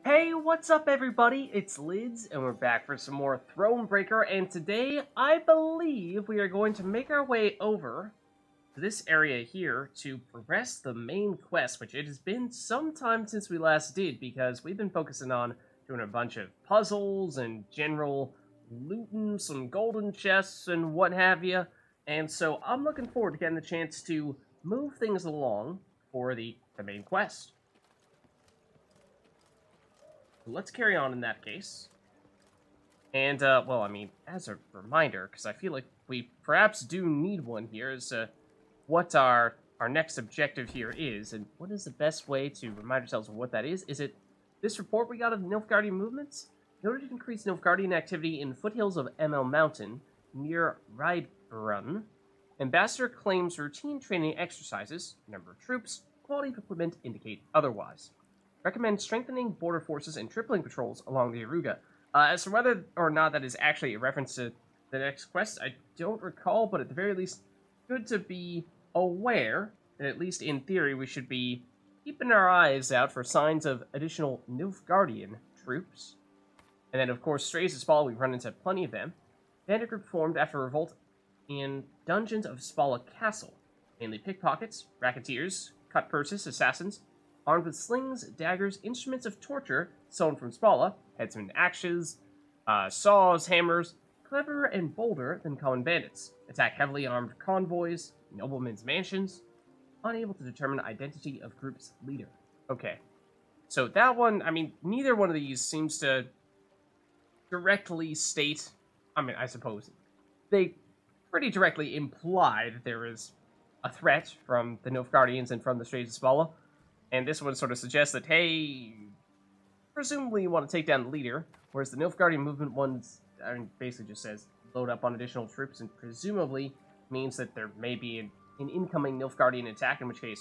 Hey, what's up everybody? It's Lyds, and we're back for some more Thronebreaker, and today, I believe we are going to make our way over to this area here to progress the main quest, which it has been some time since we last did, because we've been focusing on doing a bunch of puzzles and general looting, some golden chests and what have you, and so I'm looking forward to getting the chance to move things along for the main quest. Let's carry on in that case. And, well, I mean, as a reminder, because I feel like we perhaps do need one here, is what our next objective here is, and what is the best way to remind ourselves of what that is? Is it this report we got of Nilfgaardian movements? In order to increase Nilfgaardian activity in foothills of ML Mountain, near Rydbrunn, Ambassador claims routine training exercises, number of troops, quality of equipment indicate otherwise. Recommend strengthening border forces and tripling patrols along the Aruga. As to whether or not that is actually a reference to the next quest, I don't recall, but at the very least, good to be aware that at least in theory we should be keeping our eyes out for signs of additional Nilfgaardian troops. And then, of course, strays of Spala, we run into plenty of them. Bandit group formed after a revolt in dungeons of Spala Castle. Mainly pickpockets, racketeers, cut purses, assassins, armed with slings, daggers, instruments of torture sewn from Spala, headsmen axes, saws, hammers, cleverer and bolder than common bandits. Attack heavily armed convoys, noblemen's mansions, unable to determine identity of group's leader. Okay. So that one, I mean, neither one of these seems to directly state, I mean, I suppose, they pretty directly imply that there is a threat from the Nilfgaardians and from the Strays of Spala. And this one sort of suggests that, hey, presumably you want to take down the leader, whereas the Nilfgaardian movement one's, I mean, basically just says load up on additional troops, and presumably means that there may be an incoming Nilfgaardian attack, in which case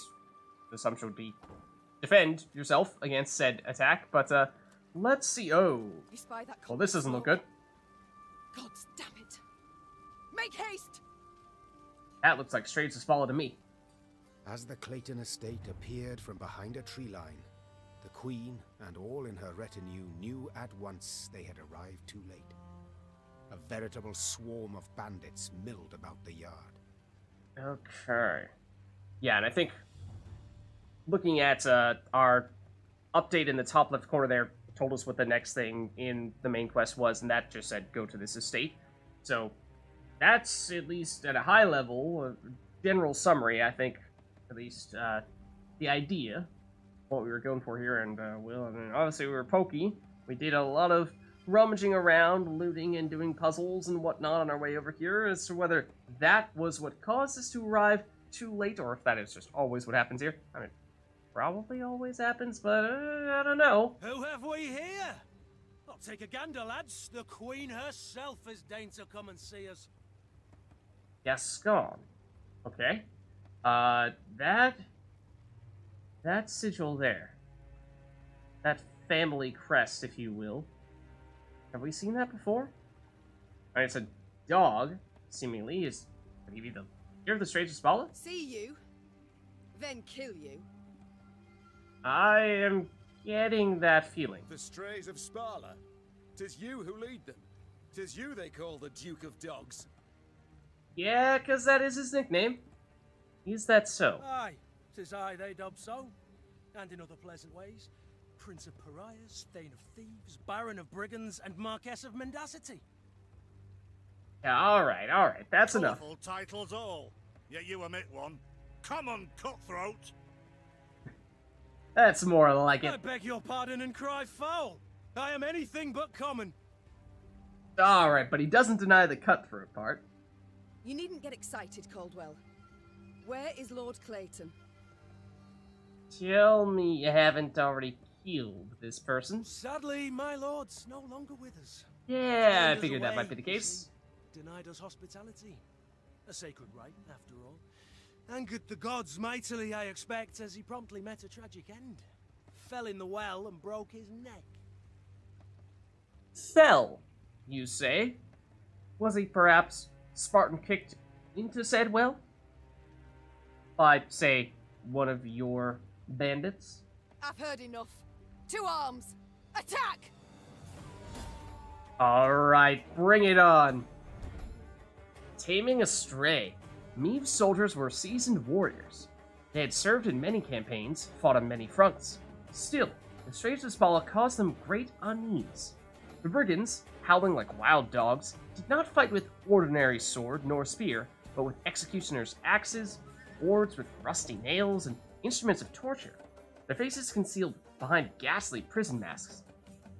the assumption would be defend yourself against said attack. But let's see. Oh, well, this doesn't look good. God damn it! Make haste! That looks like Strays of Spala to me. As the Clayton estate appeared from behind a tree line, the Queen and all in her retinue knew at once they had arrived too late. A veritable swarm of bandits milled about the yard. Okay. Yeah, and I think looking at our update in the top left corner there told us what the next thing in the main quest was, and that just said go to this estate. So that's, at least at a high level, a general summary, I think, at least the idea, what we were going for here, and well, I mean, obviously we were pokey. We did a lot of rummaging around, looting and doing puzzles and whatnot on our way over here. As to whether that was what caused us to arrive too late, or if that is just always what happens here. I mean, probably always happens, but I don't know. Who have we here? I'll take a gander, lads. The Queen herself has deigned to come and see us. Gascon. Okay. That sigil there. That family crest, if you will. Have we seen that before? Alright, it's a dog, seemingly, is maybe the leader of the Strays of Spala? See you, then kill you. I am getting that feeling. The Strays of Spala? 'Tis you who lead them. 'Tis you they call the Duke of Dogs. Yeah, 'cause that is his nickname. Is that so? Aye, 'tis I they dub so, and in other pleasant ways. Prince of Pariahs, Thane of Thieves, Baron of Brigands, and Marquess of Mendacity. Yeah, alright, that's enough. Colourful titles all, yet you omit one. Common cutthroat. That's more like I it. beg your pardon and cry foul. I am anything but common. Alright, but he doesn't deny the cutthroat part. You needn't get excited, Caldwell. Where is Lord Clayton? Tell me you haven't already killed this person. Sadly, my lord's no longer with us. Yeah, I Turned us figured that away, might be the you case. see. Denied us hospitality. A sacred right, after all. Angered the gods mightily, I expect, as he promptly met a tragic end. Fell in the well and broke his neck. Fell, you say? Was he perhaps Spartan kicked into said well? By, say, one of your bandits? I've heard enough. To arms! Attack! Alright, bring it on. Taming a Stray. Meve's soldiers were seasoned warriors. They had served in many campaigns, fought on many fronts. Still, the Strays of Spala caused them great unease. The brigands, howling like wild dogs, did not fight with ordinary sword nor spear, but with executioner's axes, swords with rusty nails, and instruments of torture. Their faces concealed behind ghastly prison masks.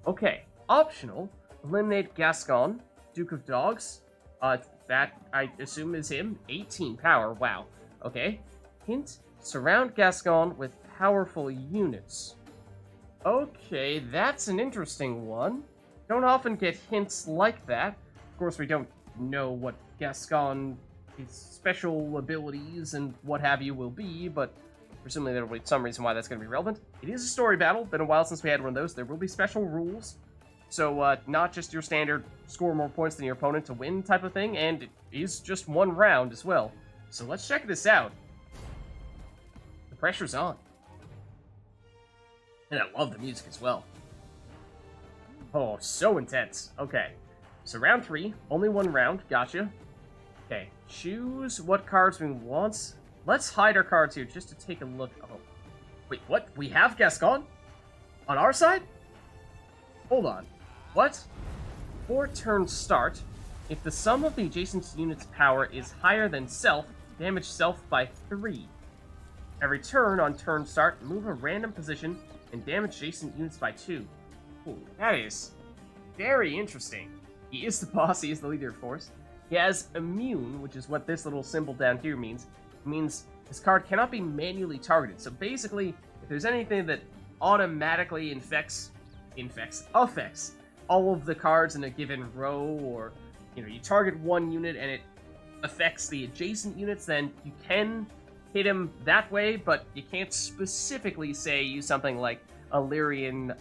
Okay, optional. Eliminate Gascon, Duke of Dogs. That, I assume, is him. 18 power, wow. Okay. Hint, surround Gascon with powerful units. Okay, that's an interesting one. Don't often get hints like that. Of course, we don't know what Gascon, his special abilities and what have you will be, but presumably there will be some reason why that's going to be relevant. It is a story battle. Been a while since we had one of those. There will be special rules. So, not just your standard score more points than your opponent to win type of thing, and it is just one round as well. So let's check this out. The pressure's on. And I love the music as well. Oh, so intense. Okay. So round 3, only one round, gotcha. Okay, choose what cards we want. Let's hide our cards here just to take a look. Oh, wait, what? We have Gascon? On our side? Hold on. What? Before turn start, if the sum of the adjacent unit's power is higher than self, damage self by 3. Every turn on turn start, move a random position and damage adjacent units by 2. Ooh, that is very interesting. He is the boss, he is the leader, of course. He has immune, which is what this little symbol down here means. It means this card cannot be manually targeted. So basically, if there's anything that automatically affects all of the cards in a given row, or you target one unit and it affects the adjacent units, then you can hit him that way, but you can't specifically say use something like a Lyrian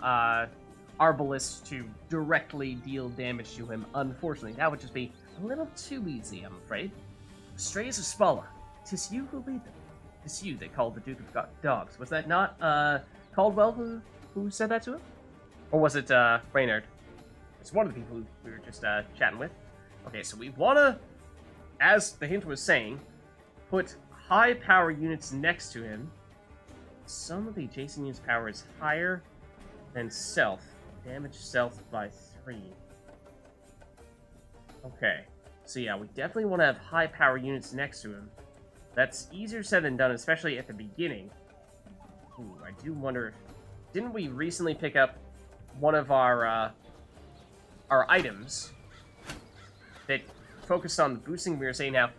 Arbalist to directly deal damage to him. Unfortunately, that would just be a little too easy, I'm afraid. Strays of Spala. 'Tis you who lead them. 'Tis you they called the Duke of Dogs. Was that not Caldwell who said that to him? Or was it Reynard? It's one of the people who we were just chatting with. Okay, so we want to, as the hint was saying, put high power units next to him. Some of the adjacent units' power is higher than self. Damage self by 3. Okay, so yeah, we definitely want to have high power units next to him. That's easier said than done, especially at the beginning. Ooh, I do wonder if... Didn't we recently pick up one of our items that focused on the boosting? We were saying now,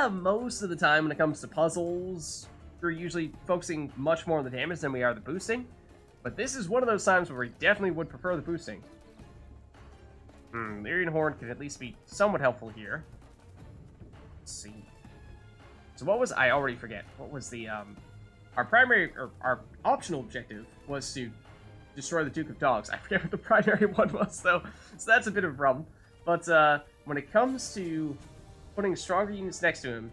most of the time when it comes to puzzles, we're usually focusing much more on the damage than we are the boosting. But this is one of those times where we definitely would prefer the boosting. Lyrian Horn could at least be somewhat helpful here. Let's see. So what was... I already forget. What was the, our primary, or our optional objective was to destroy the Duke of Dogs. I forget what the primary one was, though, so that's a bit of a problem. But when it comes to putting stronger units next to him,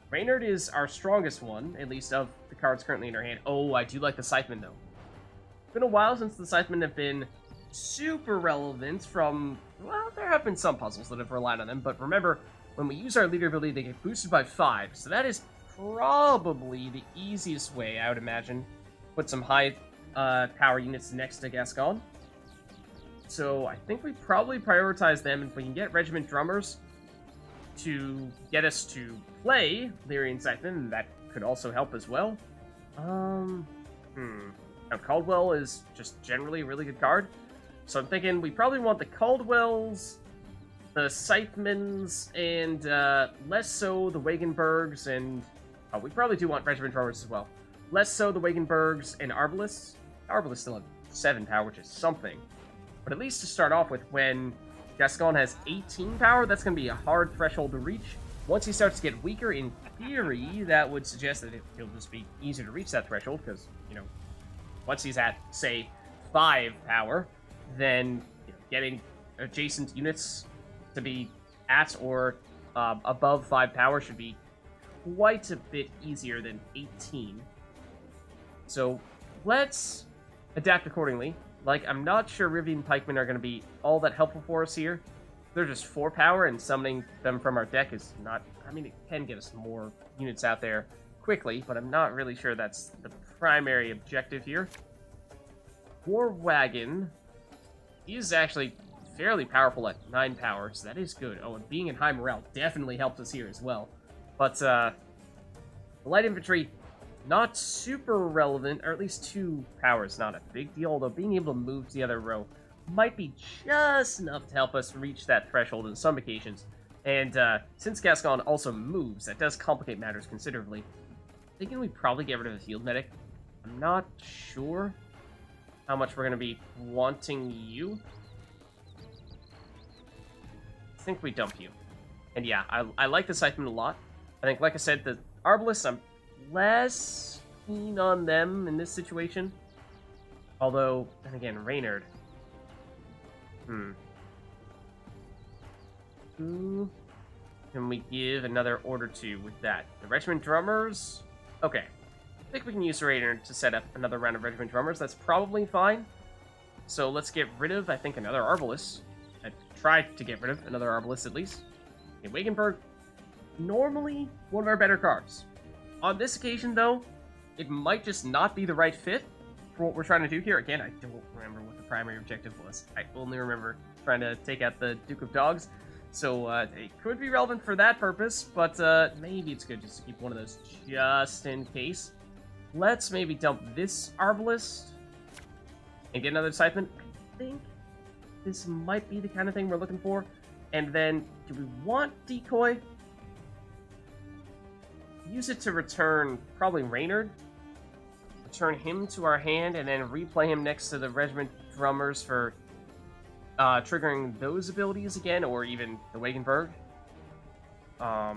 Reynard is our strongest one, at least of the cards currently in our hand. Oh, I do like the Scythemen, though. It's been a while since the Scythemen have been super relevant from... Well, there have been some puzzles that have relied on them, but remember, when we use our leader ability, they get boosted by 5, so that is probably the easiest way, I would imagine. Put some high power units next to Gascon. So I think we probably prioritize them, and if we can get regiment drummers to get us to play Lyrian Scythemen, that could also help as well. Now, Caldwell is just generally a really good card, so I'm thinking we probably want the Caldwells, the Scythemans, and less so the Wagenbergs, and we probably do want regiment drummers as well. Less so the Wagenbergs and Arbalists. Arbalists still have 7 power, which is something. But at least to start off with, when Gascon has 18 power, that's going to be a hard threshold to reach. Once he starts to get weaker, in theory, that would suggest that it'll just be easier to reach that threshold, because, once he's at, say, 5 power, then getting adjacent units to be at or above 5 power should be quite a bit easier than 18. So let's adapt accordingly. Like, I'm not sure Rivian Pikemen are going to be all that helpful for us here. They're just 4 power, and summoning them from our deck is not... I mean, it can get us more units out there quickly, but I'm not really sure that's the primary objective here. War Wagon is actually fairly powerful at 9 power, so that is good. Oh, and being in high morale definitely helped us here as well. But, light infantry, not super relevant, or at least 2 power is not a big deal, although being able to move to the other row might be just enough to help us reach that threshold in some occasions. And since Gascon also moves, that does complicate matters considerably. Thinking we probably get rid of the field medic. I'm not sure how much we're going to be wanting you. I think we dump you. And yeah, I like the Scythemen a lot. I think, like I said, the Arbalists, I'm less keen on them in this situation. Although, then again, Reynard. Who can we give another order to with that? The Regiment Drummers? Okay. I think we can use Reynard to set up another round of Regiment Drummers. That's probably fine. So let's get rid of, I think, another Arbalist. I tried to get rid of another Arbalist at least. Okay, Wagenburg, normally one of our better cards. On this occasion, though, it might just not be the right fit for what we're trying to do here. Again, I don't remember what the primary objective was. I only remember trying to take out the Duke of Dogs. So it could be relevant for that purpose, but maybe it's good just to keep one of those just in case. Let's maybe dump this Arbalist and get another Scytheman. I think this might be the kind of thing we're looking for. And then, do we want Decoy? Use it to return probably Reynard. Return him to our hand and then replay him next to the Regiment Drummers for triggering those abilities again, or even the Wagenburg. I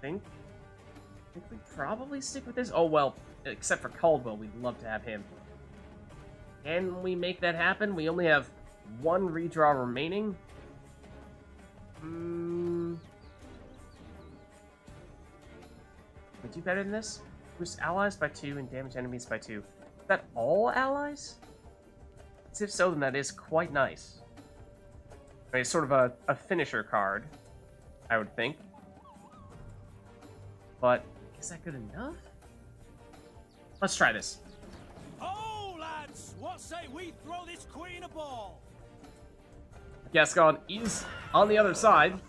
think we probably stick with this. Oh, well, except for Caldwell, we'd love to have him. Can we make that happen? We only have 1 redraw remaining. We do better than this? Boost allies by 2 and damage enemies by 2. Is that all allies? If so, then that is quite nice. I mean, it's sort of a finisher card, I would think. But, is that good enough? Let's try this. Oh, lads! What say we throw this queen a ball? Gascon is on the other side.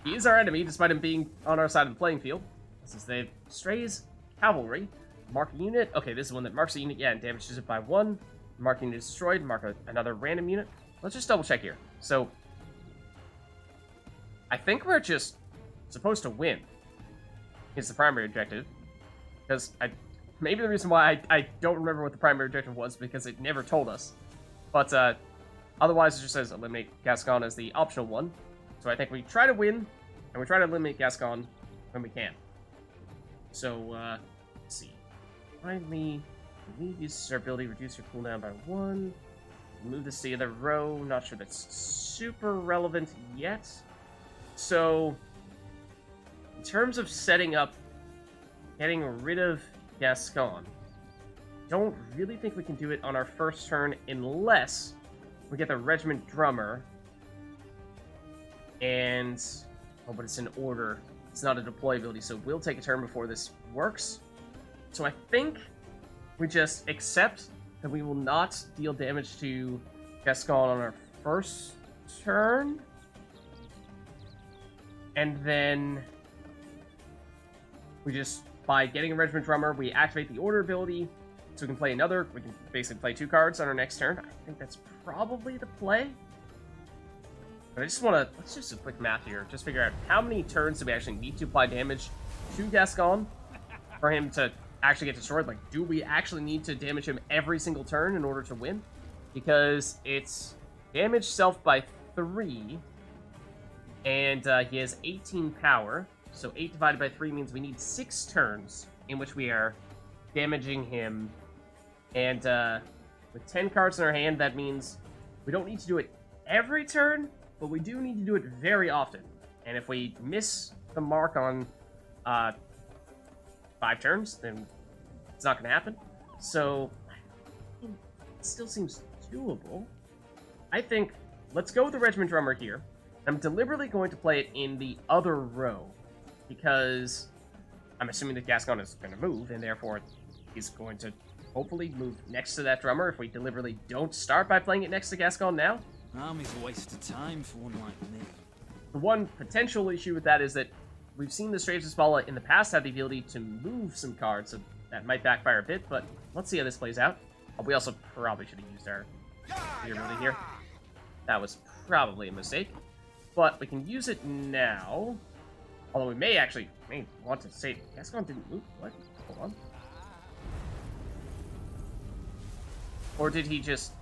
He is our enemy, despite him being on our side of the playing field. Since they have Strays, Cavalry, mark a unit. Okay, this is one that marks a unit, yeah, and damages it by 1. Marking unit destroyed, mark another random unit. Let's just double check here. So, I think we're just supposed to win. Is the primary objective. Because maybe the reason why I don't remember what the primary objective was, because it never told us. But otherwise it just says eliminate Gascon as the optional one. So I think we try to win, and we try to eliminate Gascon when we can. So, let's see. Finally, uses our ability to reduce your cooldown by 1. Move this to the other row. Not sure that's super relevant yet. So, in terms of setting up, getting rid of Gascon, don't really think we can do it on our first turn unless we get the Regiment Drummer. And, oh, but it's in order. It's not a deploy ability, so we'll take a turn before this works. So I think we just accept that we will not deal damage to Gascon on our first turn. And then we just, by getting a Regiment Drummer, we activate the order ability, so we can play another. We can basically play 2 cards on our next turn. I think that's probably the play. But I just want to, let's just do a quick math here. Just figure out how many turns do we actually need to apply damage to Gascon for him to actually get destroyed. Like, do we actually need to damage him every single turn in order to win? Because it's damage self by 3, and he has 18 power, so 8 divided by 3 means we need 6 turns in which we are damaging him, and with 10 cards in our hand, that means we don't need to do it every turn, but we do need to do it very often. And if we miss the mark on 5 turns, then it's not going to happen. So it still seems doable. I think, let's go with the Regiment Drummer here. I'm deliberately going to play it in the other row, because I'm assuming that Gascon is going to move, and therefore he's going to hopefully move next to that drummer if we deliberately don't start by playing it next to Gascon now. Army's a waste of time for one like me. The one potential issue with that is that we've seen the Straves of Spala in the past have the ability to move some cards, so that might backfire a bit, but let's see how this plays out. We also probably should have used our ability here. That was probably a mistake, but we can use it now. Although we may want to say Gascon didn't move. What? Hold on. Or did he just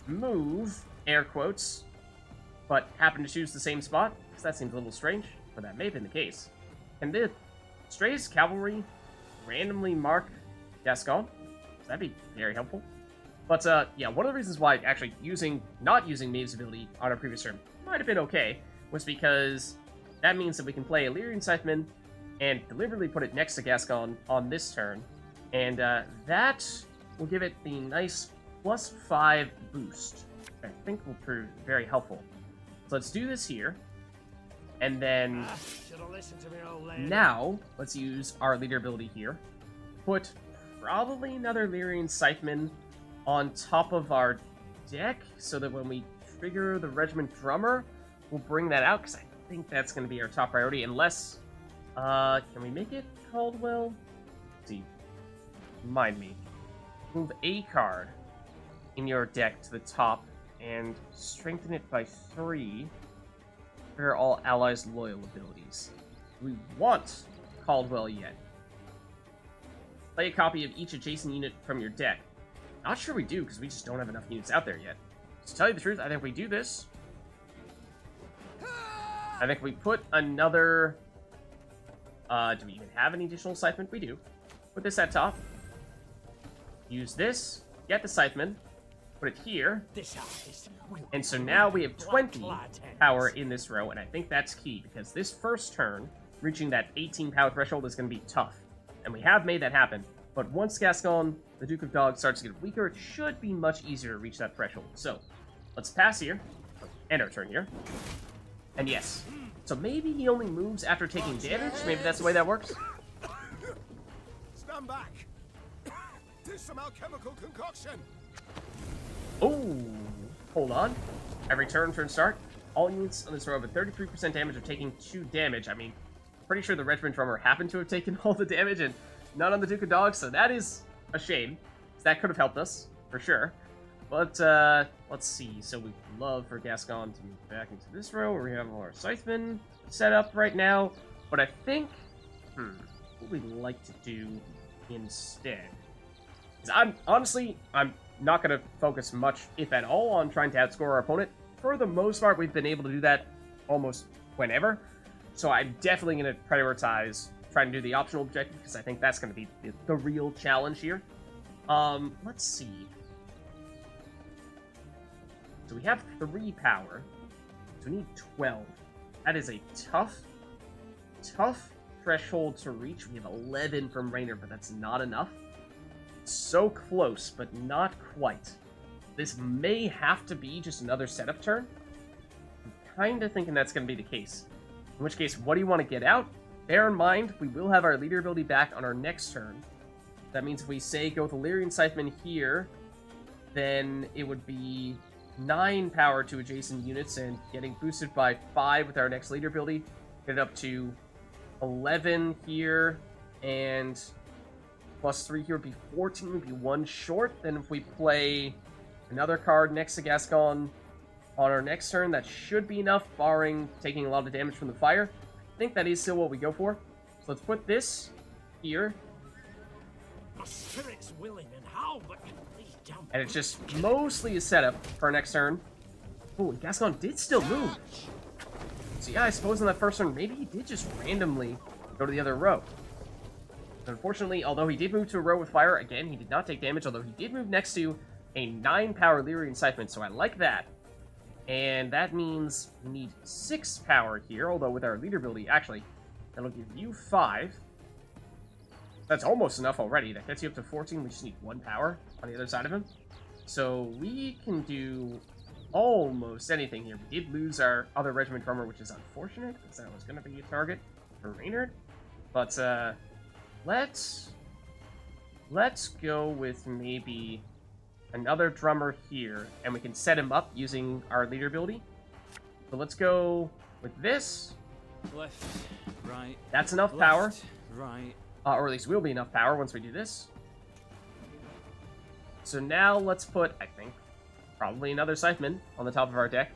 move, air quotes, but happen to choose the same spot? Because that seems a little strange, but that may have been the case. Can the Strays Cavalry randomly mark Gascon? That'd be very helpful. But, yeah, one of the reasons why actually not using Meve's ability on our previous turn might have been okay was because that means that we can play a Lyrian Scytheman and deliberately put it next to Gascon on this turn, and that will give it the nice +5 boost, which I think will prove very helpful. So let's do this here, and then now let's use our leader ability here. Put probably another Lyrian Scytheman on top of our deck, so that when we trigger the Regiment Drummer, we'll bring that out, because I think that's going to be our top priority, unless, can we make it Caldwell? Let's see, remind me. Move a card in your deck to the top, and strengthen it by 3 for all allies' loyal abilities. Do we want Caldwell yet? Play a copy of each adjacent unit from your deck. Not sure we do, because we just don't have enough units out there yet. To tell you the truth, I think we do this. I think we put another... do we even have any additional Scythemen? We do. Put this at top. Use this. Get the Scytheman. Put it here. And so now we have 20 power in this row, and I think that's key, because this first turn, reaching that 18 power threshold is going to be tough. And we have made that happen. But once Gascon, the Duke of Dogs, starts to get weaker, it should be much easier to reach that threshold. So, let's pass here. End our turn here. And yes. So maybe he only moves after taking damage? Maybe that's the way that works? Stand back! There's some alchemical concoction! Oh, hold on. Every turn start, all units on this row have a 33% damage of taking 2 damage. I mean, pretty sure the Regiment Drummer happened to have taken all the damage, and not on the Duke of Dogs, so that is a shame. That could have helped us, for sure. But, let's see. So we'd love for Gascon to move back into this row, where we have all our Scythemen set up right now. But I think, what we'd like to do instead is I'm not going to focus much, if at all, on trying to outscore our opponent. For the most part, we've been able to do that almost whenever. So I'm definitely going to prioritize trying to do the optional objective, because I think that's going to be the real challenge here. Let's see. So we have 3 power. So we need 12. That is a tough threshold to reach. We have 11 from Raynor, but that's not enough. So close, but not quite. This may have to be just another setup turn. I'm kind of thinking that's going to be the case. In which case, what do you want to get out? Bear in mind, we will have our leader ability back on our next turn. That means if we say go with the Lyrian Scytheman here, then it would be 9 power to adjacent units, and getting boosted by 5 with our next leader ability, get it up to 11 here, and +3 here would be 14, would be 1 short. Then if we play another card next to Gascon on our next turn, that should be enough, barring taking a lot of damage from the fire. I think that is still what we go for. So let's put this here. My spirit's willing and how, but please don't. And it's just mostly a setup for our next turn. Oh, and Gascon did still move. So yeah, I suppose in that first turn, maybe he did just randomly go to the other row. Unfortunately, although he did move to a row with fire, again, he did not take damage, although he did move next to a 9-power Lyrian Scytheman, so I like that. And that means we need 6 power here, although with our leader ability, actually, that'll give you 5. That's almost enough already. That gets you up to 14. We just need 1 power on the other side of him. So we can do almost anything here. We did lose our other regiment drummer, which is unfortunate, because that was going to be a target for Reynard. But let's go with maybe another drummer here, and we can set him up using our leader ability. So let's go with this. Left, right. That's enough left, power. Right. Or at least will be enough power once we do this. So now let's put, I think, probably another Scytheman on the top of our deck.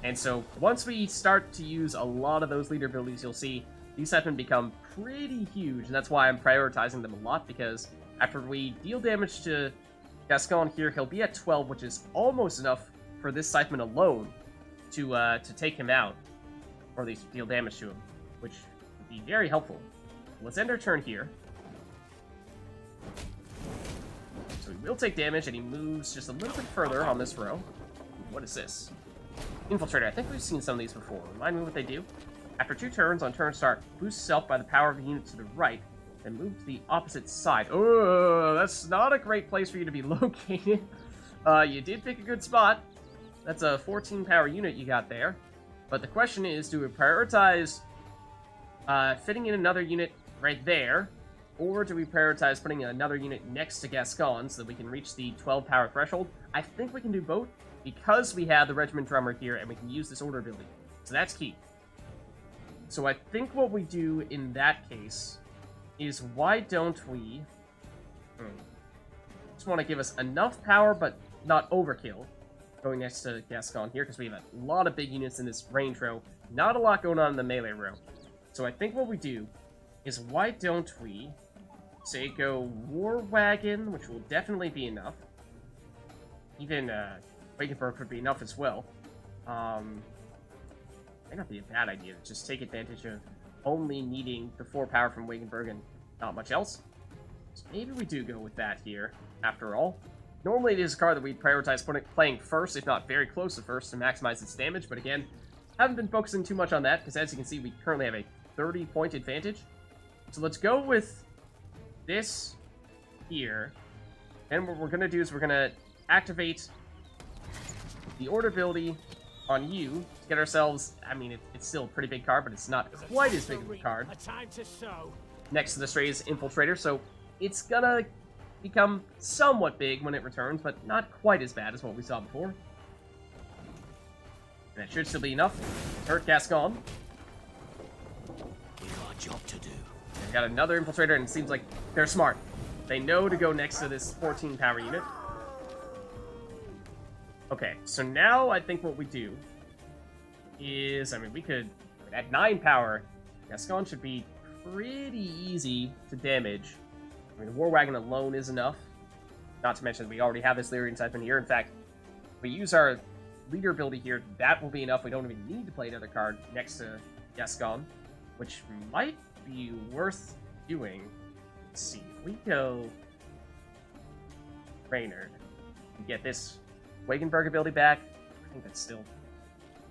And so once we start to use a lot of those leader abilities, you'll see these Scythemen become pretty huge. And that's why I'm prioritizing them a lot, because after we deal damage to Gascon here, he'll be at 12, which is almost enough for this Scytheman alone to take him out, or at least deal damage to him, which would be very helpful. Let's end our turn here. So he will take damage, and he moves just a little bit further on this row. What is this? Infiltrator. I think we've seen some of these before. Remind me what they do. After 2 turns, on turn start, boost self by the power of the unit to the right, then move to the opposite side. Oh, that's not a great place for you to be located. You did pick a good spot. That's a 14 power unit you got there. But the question is, do we prioritize fitting in another unit right there, or do we prioritize putting another unit next to Gascon so that we can reach the 12 power threshold? I think we can do both, because we have the regiment drummer here and we can use this order ability. So that's key. So I think what we do in that case is, why don't we just want to give us enough power but not overkill going next to Gascon here, because we have a lot of big units in this range row, not a lot going on in the melee row. So I think what we do is, why don't we say go War Wagon, which will definitely be enough. Even Wagenberg would be enough as well. Might not be a bad idea to just take advantage of only needing the 4 power from Wagenberg and not much else. So maybe we do go with that here, after all. Normally it is a card that we prioritize playing first, if not very close to first, to maximize its damage, but again, haven't been focusing too much on that, because as you can see, we currently have a 30-point advantage. So let's go with this here, and what we're going to do is we're going to activate the order ability on you to get ourselves, I mean, it's still a pretty big card, but it's not quite as big of a card, next to the Stray's Infiltrator, so it's gonna become somewhat big when it returns, but not quite as bad as what we saw before. And that should still be enough to hurt Gascon. We got a job to do. They've got another Infiltrator, and it seems like they're smart. They know to go next to this 14 power unit. Okay, so now I think what we do is, I mean, we could, at 9 power, Gascon should be pretty easy to damage. I mean, the War Wagon alone is enough. Not to mention that we already have this Lyrian Scytheman here. In fact, if we use our leader ability here, that will be enough. We don't even need to play another card next to Gascon, which might be worth doing. Let's see, if we go Reynard, we get this Wagenberg ability back. I think that's still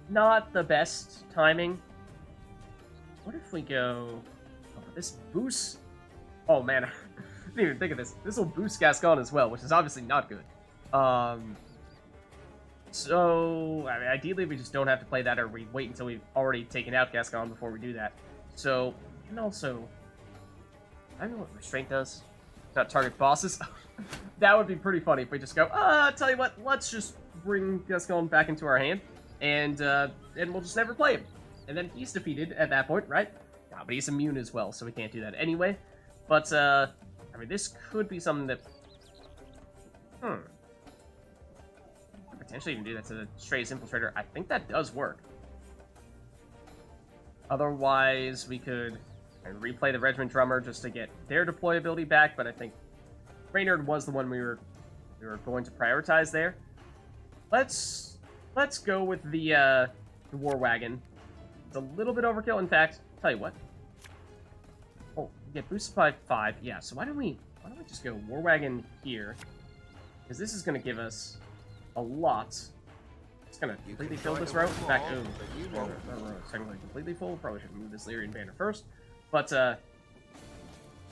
not the best timing. What if we go... Oh, this boost... Oh, man. I didn't even think of this. This will boost Gascon as well, which is obviously not good. So, I mean, ideally, we just don't have to play that, or we wait until we've already taken out Gascon before we do that. So, and also... I don't know what Restraint does. Not target bosses. That would be pretty funny if we just go, tell you what, let's just bring Gascon back into our hand, and we'll just never play him. And then he's defeated at that point, right? No, but he's immune as well, so we can't do that anyway. But, I mean, this could be something that... Potentially even do that to the Stray's Infiltrator. I think that does work. Otherwise, we could replay the Regiment Drummer just to get their deployability back, but I think Reynard was the one we were going to prioritize there. Let's go with the War Wagon. It's a little bit overkill. In fact, tell you what. Oh, we get boosted by 5. Yeah, so why don't we just go War Wagon here? Because this is going to give us a lot Just gonna completely fill this row. In fact, that row is technically completely full. Probably should move this Lyrian banner first. But,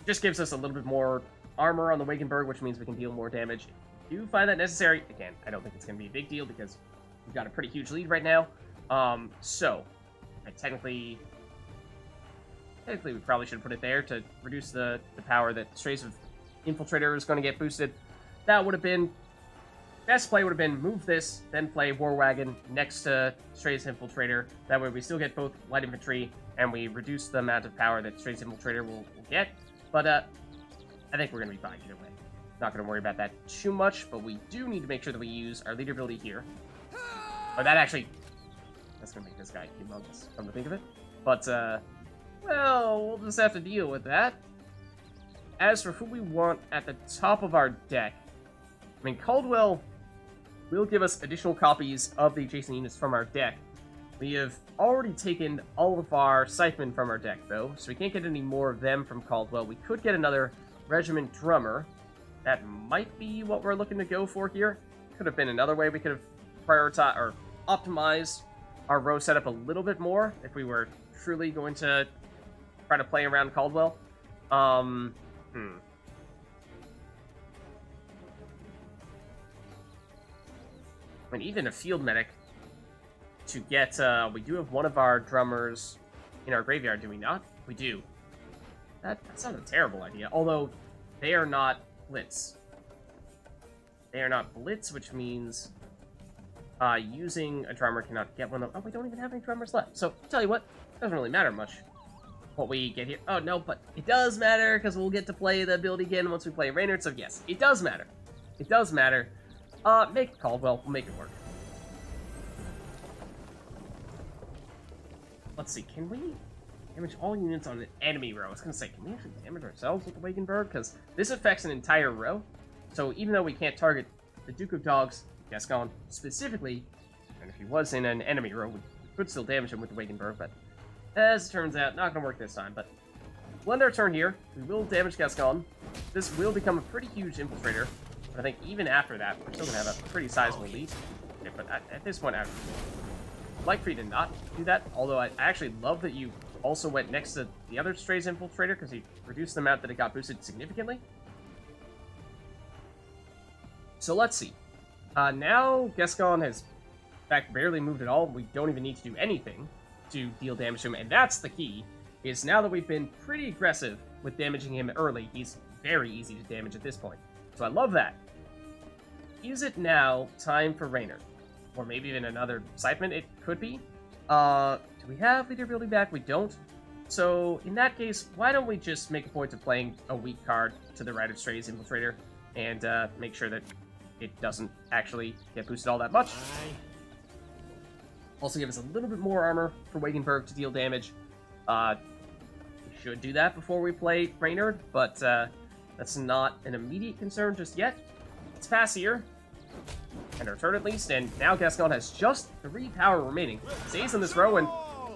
just gives us a little bit more armor on the Wagenburg, which means we can deal more damage. If you find that necessary, again, I don't think it's gonna be a big deal because we've got a pretty huge lead right now. So, I technically we probably should put it there to reduce the power that Strays of Infiltrator is going to get boosted. That would have been... Best play would have been move this, then play War Wagon next to Strays Infiltrator. That way we still get both light infantry, and we reduce the amount of power that Strays Infiltrator will get. But, I think we're going to be fine either way. Not going to worry about that too much, but we do need to make sure that we use our leader ability here. But that actually... That's going to make this guy humongous, come to think of it. But, well, we'll just have to deal with that. As for who we want at the top of our deck, I mean, Caldwell will give us additional copies of the adjacent units from our deck. We have already taken all of our Scythemen from our deck, though, so we can't get any more of them from Caldwell. We could get another Regiment Drummer. That might be what we're looking to go for here. Could have been another way we could have prioritized or optimized our row setup a little bit more if we were truly going to try to play around Caldwell. I mean, even a field medic to get, we do have one of our drummers in our graveyard, do we not? We do. That's not a terrible idea, although they are not Blitz. They are not Blitz, which means using a drummer cannot get one of them. Oh, we don't even have any drummers left. So, tell you what, it doesn't really matter much what we get here. Oh, no, but it does matter, because we'll get to play the ability again once we play Reynard, so yes, it does matter. It does matter. Make it Caldwell. We'll make it work. Let's see, can we damage all units on an enemy row? I was going to say, can we actually damage ourselves with the Wagenburg? Because this affects an entire row. So even though we can't target the Duke of Dogs, Gascon, specifically, and if he was in an enemy row, we could still damage him with the Wagenburg, but as it turns out, not going to work this time. But we'll end our turn here. We will damage Gascon. This will become a pretty huge Infiltrator. But I think even after that, we're still going to have a pretty sizable lead. Okay, but at this point, I'd like for you to not do that. Although I actually love that you also went next to the other Strays Infiltrator, because he reduced the amount that it got boosted significantly. So let's see. Now Gascon has, in fact, barely moved at all. We don't even need to do anything to deal damage to him. And that's the key, is now that we've been pretty aggressive with damaging him early, he's very easy to damage at this point. So I love that. Is it now time for Reynard? Or maybe even another Scytheman? It could be. Do we have leader ability back? We don't. So in that case, why don't we just make a point of playing a weak card to the right of Strays Infiltrator and make sure that it doesn't actually get boosted all that much. Also give us a little bit more armor for Wagenburg to deal damage. We should do that before we play Reynard, but that's not an immediate concern just yet. Let's pass here. And our turn at least, and now Gascon has just 3 power remaining. Stays in this row, and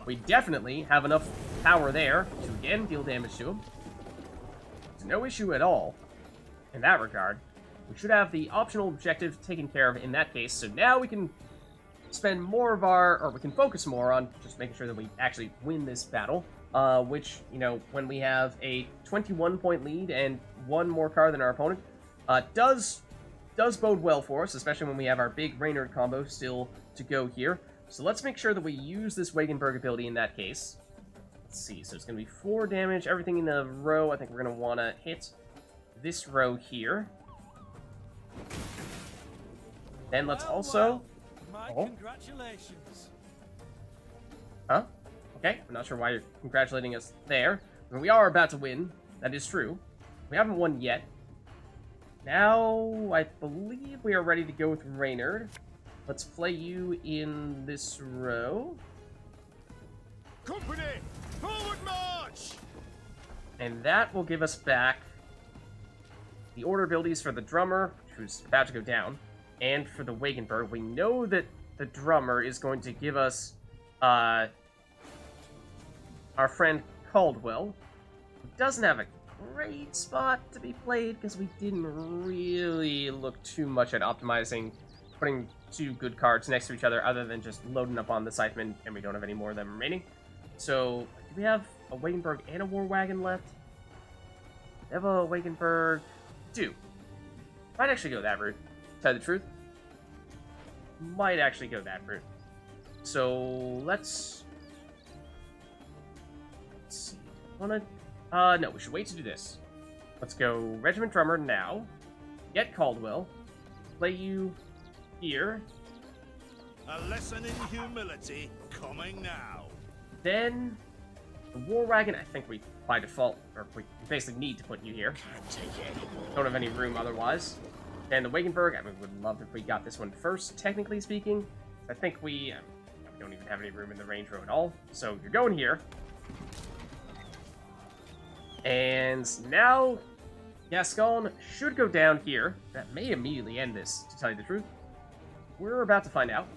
we definitely have enough power there to again deal damage to him. There's no issue at all in that regard. We should have the optional objective taken care of in that case, so now we can spend more of our, we can focus more on just making sure that we actually win this battle, which, you know, when we have a 21-point lead and 1 more card than our opponent, does bode well for us, especially when we have our big Reynard combo still to go here. So let's make sure that we use this Wagenburg ability in that case. Let's see, so it's going to be 4 damage, everything in the row. I think we're going to want to hit this row here. Then let's also... My congratulations. Huh? Okay, I'm not sure why you're congratulating us there. I mean, we are about to win, that is true. We haven't won yet. Now, I believe we are ready to go with Reynard. Let's play you in this row. Company, forward march! And that will give us back the order abilities for the drummer, who's about to go down, and for the Wagenburg. We know that the drummer is going to give us our friend Caldwell, who doesn't have a great spot to be played because we didn't really look too much at optimizing putting two good cards next to each other other than just loading up on the Scythemen, and we don't have any more of them remaining. So, do we have a Wagenburg and a War Wagon left? We have a Wagenburg. Do. Might actually go that route. To tell you the truth. Might actually go that route. So, let's see. No, we should wait to do this. Let's go Regiment Drummer now. Get Caldwell. Play you here. A lesson in humility coming now. Then the War Wagon, I think we by default, or we basically need to put you here. Don't have any room otherwise. Then the Wagenburg, I mean, would love if we got this one first, technically speaking. I think we don't even have any room in the range row at all. So you're going here. And now Gascon should go down here. That may immediately end this, to tell you the truth. We're about to find out.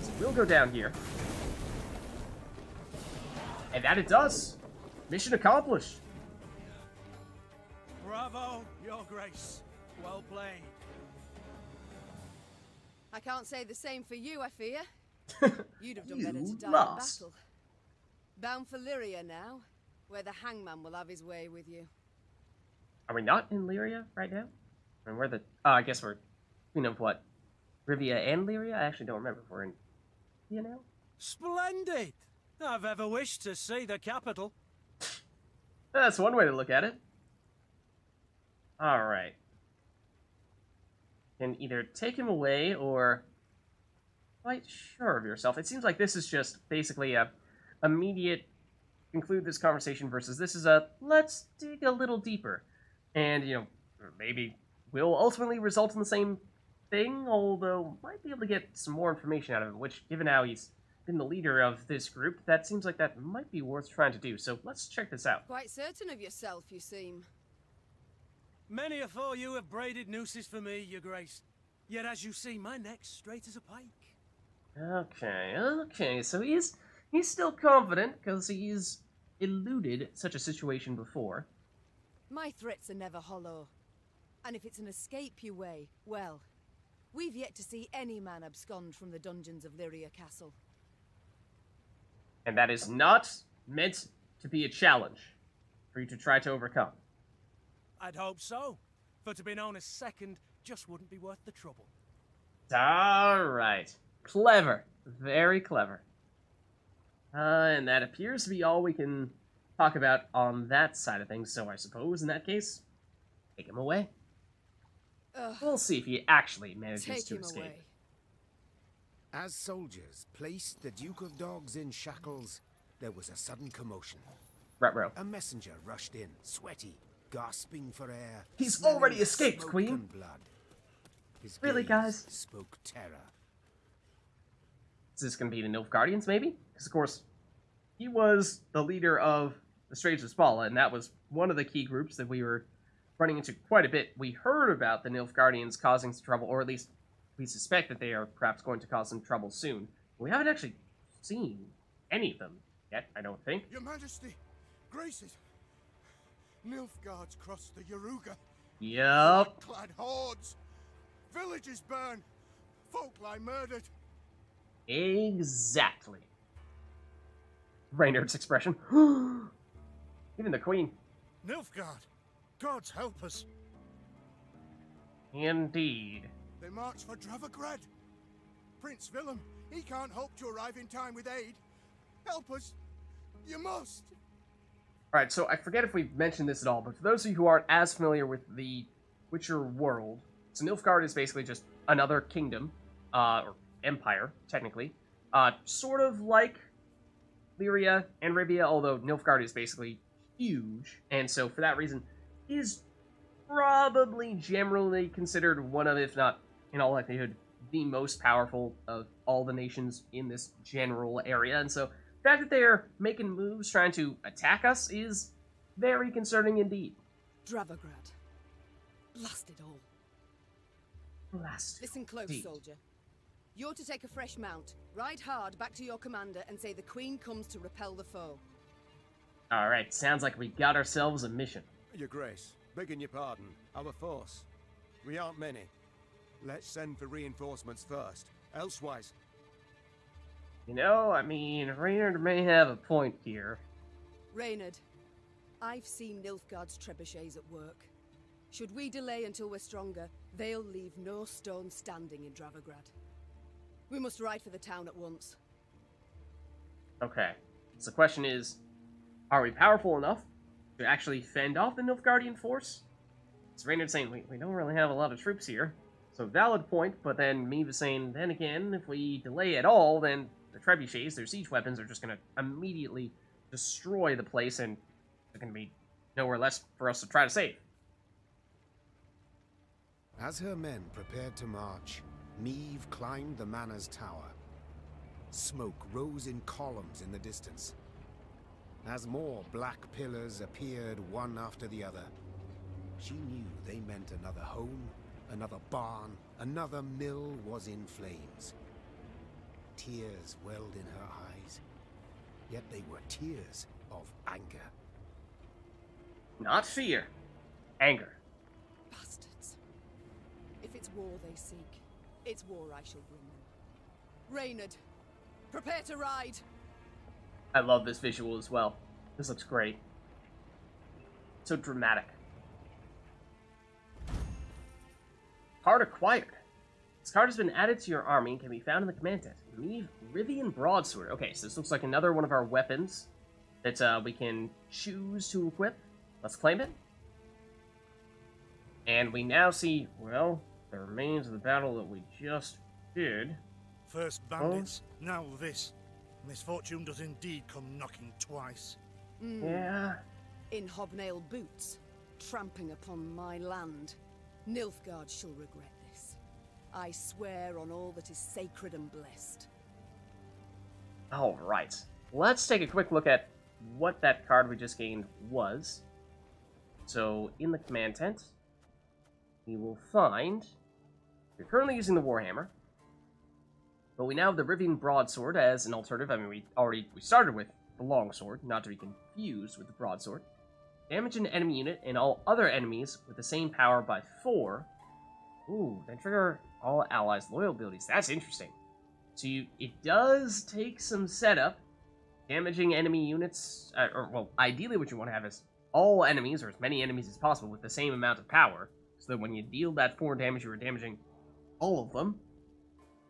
So we'll go down here. And that it does. Mission accomplished. Bravo, Your Grace. Well played. I can't say the same for you, I fear. You'd have done better to You die in lost. battle. Bound for Lyria now, where the hangman will have his way with you. Are we not in Lyria right now? I mean, we're the... I guess we're... You know what? Rivia and Lyria? I actually don't remember if we're in... You know? Splendid! I've ever wished to see the capital. That's one way to look at it. Alright. Can either take him away or... Quite sure of yourself. It seems like this is just basically a immediate conclude this conversation versus this is a let's dig a little deeper. And, you know, maybe will ultimately result in the same thing, although might be able to get some more information out of it, which, given how he's been the leader of this group, that seems like that might be worth trying to do. So let's check this out. Quite certain of yourself, you seem. Many afore you have braided nooses for me, Your Grace. Yet as you see, my neck's straight as a pike. Okay, so he's still confident, because he's eluded such a situation before. My threats are never hollow. And if it's an escape you weigh, well, we've yet to see any man abscond from the dungeons of Lyria Castle. And that is not meant to be a challenge for you to try to overcome. I'd hope so. For to be known as second just wouldn't be worth the trouble. Alright. Clever. Very clever. And that appears to be all we can talk about on that side of things, so I suppose, in that case, take him away. We'll see if he actually manages Take to him escape. away. As soldiers placed the Duke of Dogs in shackles, there was a sudden commotion. Ruh-roh. A messenger rushed in, sweaty, gasping for air. He's smelling already of escaped, smoke Queen. and blood. His Really, gaze guys? spoke terror. Is this going to be the Nilfgaardians, maybe? Because, of course, he was the leader of the Straits of Spala, and that was one of the key groups that we were running into quite a bit. We heard about the Nilfgaardians causing some trouble, or at least we suspect that they are perhaps going to cause some trouble soon. We haven't actually seen any of them yet, I don't think. Your Majesty, Graces, Nilfgaard's crossed the Yaruga. Yup. Clad hordes, villages burn, folk lie murdered. Exactly. Reynard's expression. Even the Queen. Nilfgaard, gods help us. Indeed. They march for Dravograd. Prince Willem, he can't hope to arrive in time with aid. Help us. You must. Alright, so I forget if we've mentioned this at all, but for those of you who aren't as familiar with the Witcher world, so Nilfgaard is basically just another kingdom, or empire, technically. Sort of like Lyria and Rivia, although Nilfgaard is basically huge, and so for that reason is probably generally considered one of, if not in all likelihood, the most powerful of all the nations in this general area. And so the fact that they're making moves trying to attack us is very concerning indeed. Dravograd. Blast it all. Blast. Listen close, Indeed. soldier. You're to take a fresh mount, ride hard back to your commander, and say the Queen comes to repel the foe. Alright, sounds like we got ourselves a mission. Your Grace, begging your pardon, our force. We aren't many. Let's send for reinforcements first. Elsewise, You know, I mean, Reynard may have a point here. Reynard, I've seen Nilfgaard's trebuchets at work. Should we delay until we're stronger, they'll leave no stone standing in Dravograd. We must ride for the town at once. Okay. So the question is, are we powerful enough to actually fend off the Nilfgaardian force? It's Reynard saying, we don't really have a lot of troops here. So valid point, but then Meve is saying, then again, if we delay at all, then the trebuchets, their siege weapons, are just going to immediately destroy the place, and there's going to be nowhere less for us to try to save. as her men prepared to march, Meve climbed the manor's tower. Smoke rose in columns in the distance. As more black pillars appeared one after the other, she knew they meant another home, another barn, another mill was in flames. Tears welled in her eyes, yet they were tears of anger. Not fear. Anger. Bastards. If it's war they seek, it's war I shall bring them. Reynard, prepare to ride! I love this visual as well. This looks great. So dramatic. Card acquired. This card has been added to your army and can be found in the command tent. Meve, Rivia Broadsword. Okay, so this looks like another one of our weapons that we can choose to equip. Let's claim it. And we now see, well, the remains of the battle that we just did. First bandits, now this. Misfortune does indeed come knocking twice. Yeah. In hobnail boots, tramping upon my land. Nilfgaard shall regret this. I swear on all that is sacred and blessed. Alright. Let's take a quick look at what that card we just gained was. So, in the command tent, we will find... We're currently using the Warhammer, but we now have the Rivia Broadsword as an alternative. I mean, we started with the Longsword, not to be confused with the Broadsword. Damage an enemy unit and all other enemies with the same power by 4. Ooh, then trigger all allies' loyal abilities. That's interesting. So it does take some setup. Damaging enemy units, well, ideally what you want to have is all enemies, or as many enemies as possible, with the same amount of power. So that when you deal that 4 damage, you are damaging all of them.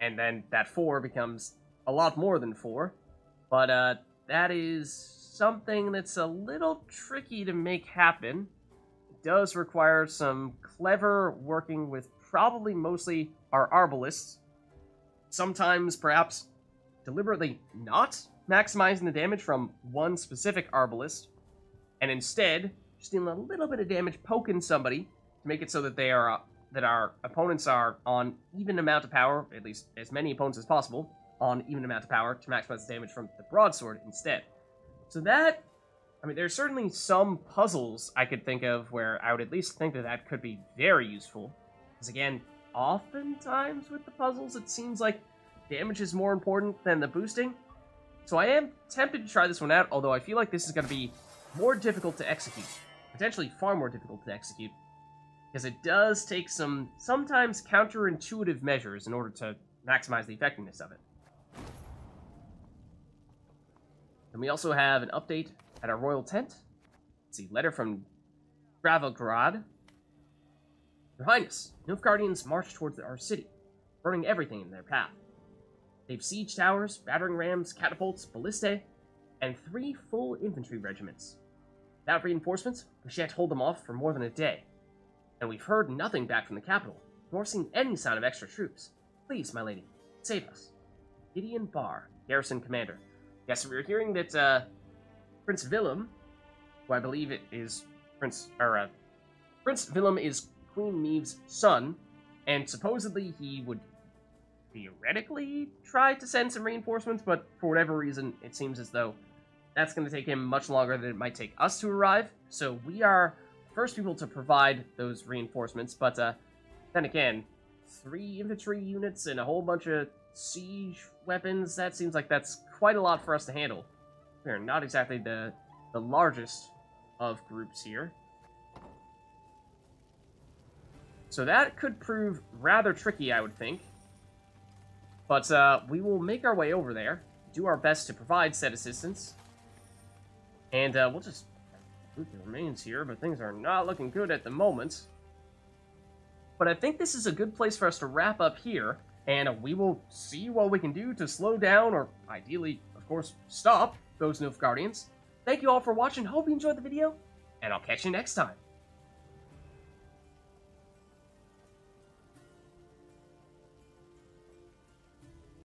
And then that 4 becomes a lot more than 4. But that is something that's a little tricky to make happen. It does require some clever working with probably mostly our Arbalists. Sometimes, perhaps, deliberately not maximizing the damage from one specific Arbalist, and instead just dealing a little bit of damage poking somebody to make it so that they are that our opponents are on even amount of power, at least as many opponents as possible, on even amount of power to maximize the damage from the broadsword instead. So that, I mean, there's certainly some puzzles I could think of where I would at least think that that could be very useful. Because again, oftentimes with the puzzles, it seems like damage is more important than the boosting. So I am tempted to try this one out, although I feel like this is going to be more difficult to execute. Potentially far more difficult to execute. Because it does take some, sometimes counterintuitive measures in order to maximize the effectiveness of it. And we also have an update at our royal tent. Let's see, letter from Dravograd. Your Highness, Nilfgaardians march towards our city, burning everything in their path. They've siege towers, battering rams, catapults, ballistae, and 3 full infantry regiments. Without reinforcements, we shan't hold them off for more than a day. And we've heard nothing back from the capital, nor seen any sign of extra troops. Please, my lady, save us. Gideon Barr, garrison commander. Yes, we were hearing that Prince Willem, who I believe it is Prince Willem is Queen Meve's son, and supposedly he would theoretically try to send some reinforcements, but for whatever reason, it seems as though that's going to take him much longer than it might take us to arrive. So we are the first people to provide those reinforcements, but then again, 3 infantry units and a whole bunch of siege weapons, that seems like that's quite a lot for us to handle. We're not exactly the largest of groups here. So that could prove rather tricky, I would think. But we will make our way over there, do our best to provide said assistance, and we'll just loot the remains here, but things are not looking good at the moment. But I think this is a good place for us to wrap up here, and we will see what we can do to slow down, or ideally, of course, stop those Nilfgaardians. Thank you all for watching, hope you enjoyed the video, and I'll catch you next time.